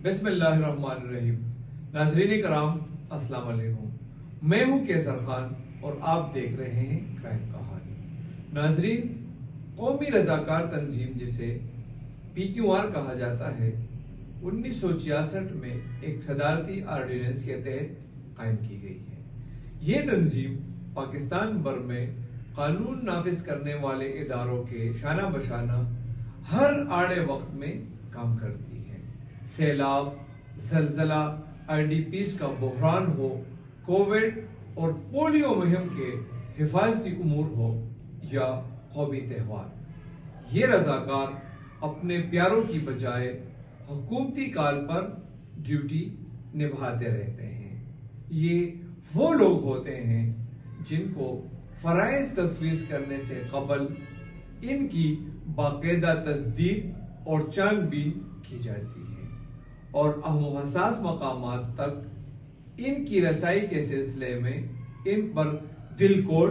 बिस्मिल्लाहिर्रहमानिर्रहीम। नाज़रीन कराम, अस्सलाम वालेकुम। मैं हूं कैसर खान और आप देख रहे हैं क्राइम कहानी। नाज़रीन, कौमी रजाकार तंजीम जिसे PQR कहा जाता है 1966 में एक सदारती आर्डिनेंस के तहत कायम की गई है। ये तंजीम पाकिस्तान भर में कानून नाफिज करने वाले इदारों के शाना बशाना हर आड़े वक्त में काम करती है। सैलाब, जलजला, IDPs का बहरान हो, कोविड और पोलियो मुहिम के हिफाजती उमूर हो या कौमी त्यौहार, ये रजाकार अपने प्यारों की बजाय हुकूमती काल पर ड्यूटी निभाते रहते हैं। ये वो लोग होते हैं जिनको फराइज तफवीज करने से कबल इनकी बाकायदा तस्दीक और छानबीन की जाती है और अहम हसास मकामात तक इनकी रसाई के सिलसिले में इन पर दिल खोल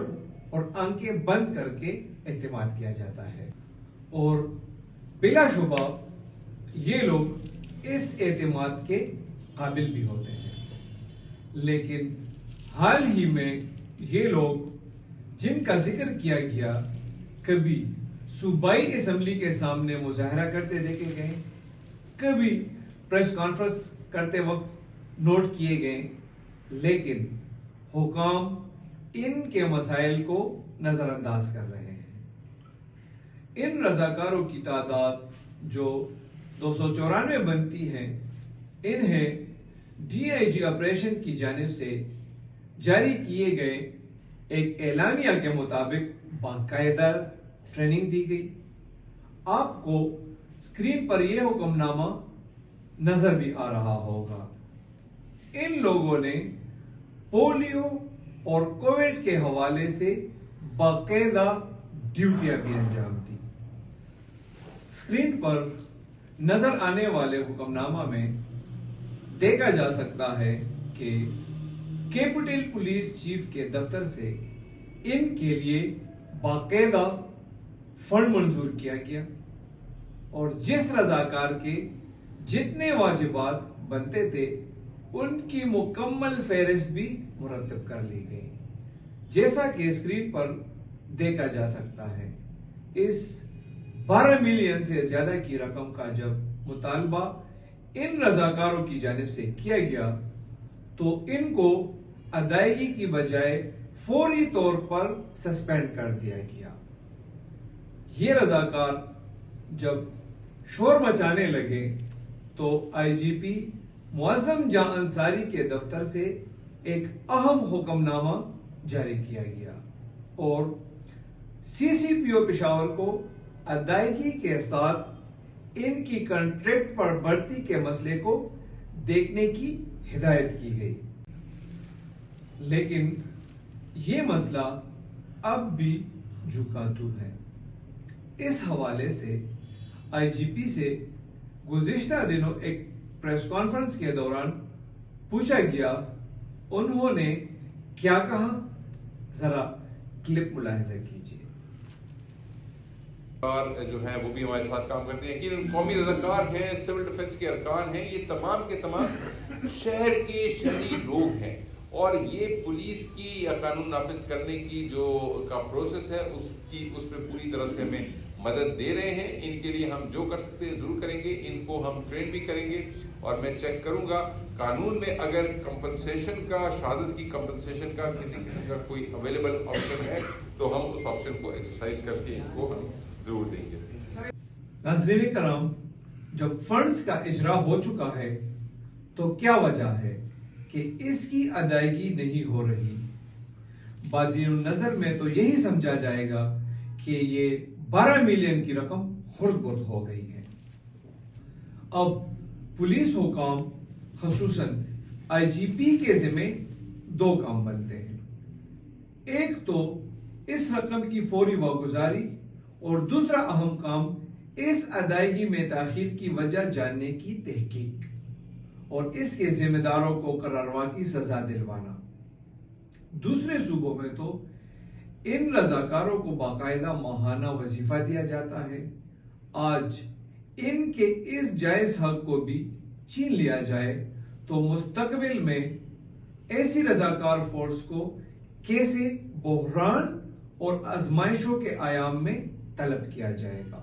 और आंखें बंद करके एतमाद किया जाता है और बिलाशुबा ये लोग इस एतमाद के काबिल भी होते हैं। लेकिन हाल ही में ये लोग जिनका जिक्र किया गया कभी सूबाई असेंबली के सामने मुजाहरा करते देखे गए, कभी प्रेस कॉन्फ्रेंस करते वक्त नोट किए गए, लेकिन हुकाम इनके मसाइल को नजरअंदाज कर रहे हैं। इन रजाकारों की तादाद जो 294 बनती है, इन्हें DIG ऑपरेशन की जानिब से जारी किए गए एक एलामिया के मुताबिक बाकायदा ट्रेनिंग दी गई। आपको स्क्रीन पर यह हुक्मनामा नजर भी आ रहा होगा। इन लोगों ने पोलियो और कोविड के हवाले से बाकायदा ड्यूटियां भी अंजाम दी। स्क्रीन पर नजर आने वाले हुक्मनामा में देखा जा सकता है कि कैपिटल पुलिस चीफ के दफ्तर से इनके लिए बाकायदा फंड मंजूर किया गया और जिस रजाकार के जितने वाजिबात बनते थे उनकी मुकम्मल फहरिस्त भी मुरतब कर ली गई। जैसा कि स्क्रीन पर देखा जा सकता है, इस 12 मिलियन से ज्यादा की रकम का जब मुतालबा इन रजाकारों की जानिब से किया गया तो इनको अदायगी की बजाय फौरी तौर पर सस्पेंड कर दिया गया। ये रजाकार जब शोर मचाने लगे तो IGP मुअज्जम जां अंसारी के दफ्तर से एक अहम हुक्मनामा जारी किया गया और CCPO पेशावर को अदायगी के साथ इनकी कॉन्ट्रैक्ट पर भर्ती के मसले को देखने की हिदायत की गई। लेकिन ये मसला अब भी झुकातू है। इस हवाले से IGP से गुज़िश्ता दिनों एक प्रेस कॉन्फ्रेंस के दौरान पूछा गया, उन्होंने क्या कहा, जरा क्लिप मुलाहिजा कीजिए। जो है वो भी हमारे साथ काम करते हैं कि कौमी रज़ाकार हैं, सिविल डिफेंस के अरकान हैं, ये तमाम के तमाम शहर के शहरी लोग हैं और ये पुलिस की या कानून नाफिज करने की जो का प्रोसेस है उस पर पूरी तरह से हमें मदद दे रहे हैं। इनके लिए हम जो कर सकते हैं जरूर करेंगे, इनको हम ट्रेन भी करेंगे और मैं चेक करूंगा कानून में अगर कंपनसेशन का, शहादत की कंपनसेशन का किसी किस्म का कोई अवेलेबल ऑप्शन है तो हम उस ऑप्शन को एक्सरसाइज करके इनको हम जरूर देंगे। नाज़रीन कराम, जब फंड्स का इजरा हो चुका है तो क्या वजह है कि इसकी अदायगी नहीं हो रही? बादीन नजर में तो यही समझा जाएगा कि ये 12 मिलियन की रकम खुर्द-बुर्द हो गई है। अब पुलिस हुकाम खसूसन IGP के जिम्मे 2 काम बनते हैं। एक तो इस रकम की फौरी वागुजारी और दूसरा अहम काम इस अदायगी में ताखीर की वजह जानने की तहकीक और इसके जिम्मेदारों को करारवा की सजा दिलवाना। दूसरे सूबों में तो इन रजाकारों को बाकायदा माहाना वजीफा दिया जाता है। आज इनके इस जायज हक को भी छीन लिया जाए तो मुस्तकबिल में ऐसी रजाकार फोर्स को कैसे बहरान और आजमाइशों के आयाम में तलब किया जाएगा।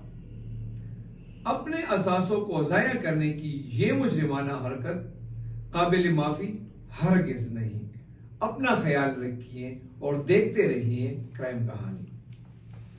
अपने असासों को ज़ाया करने की यह मुजरिमाना हरकत काबिल माफी हरगिज नहीं। अपना ख्याल रखिए और देखते रहिए क्राइम कहानी।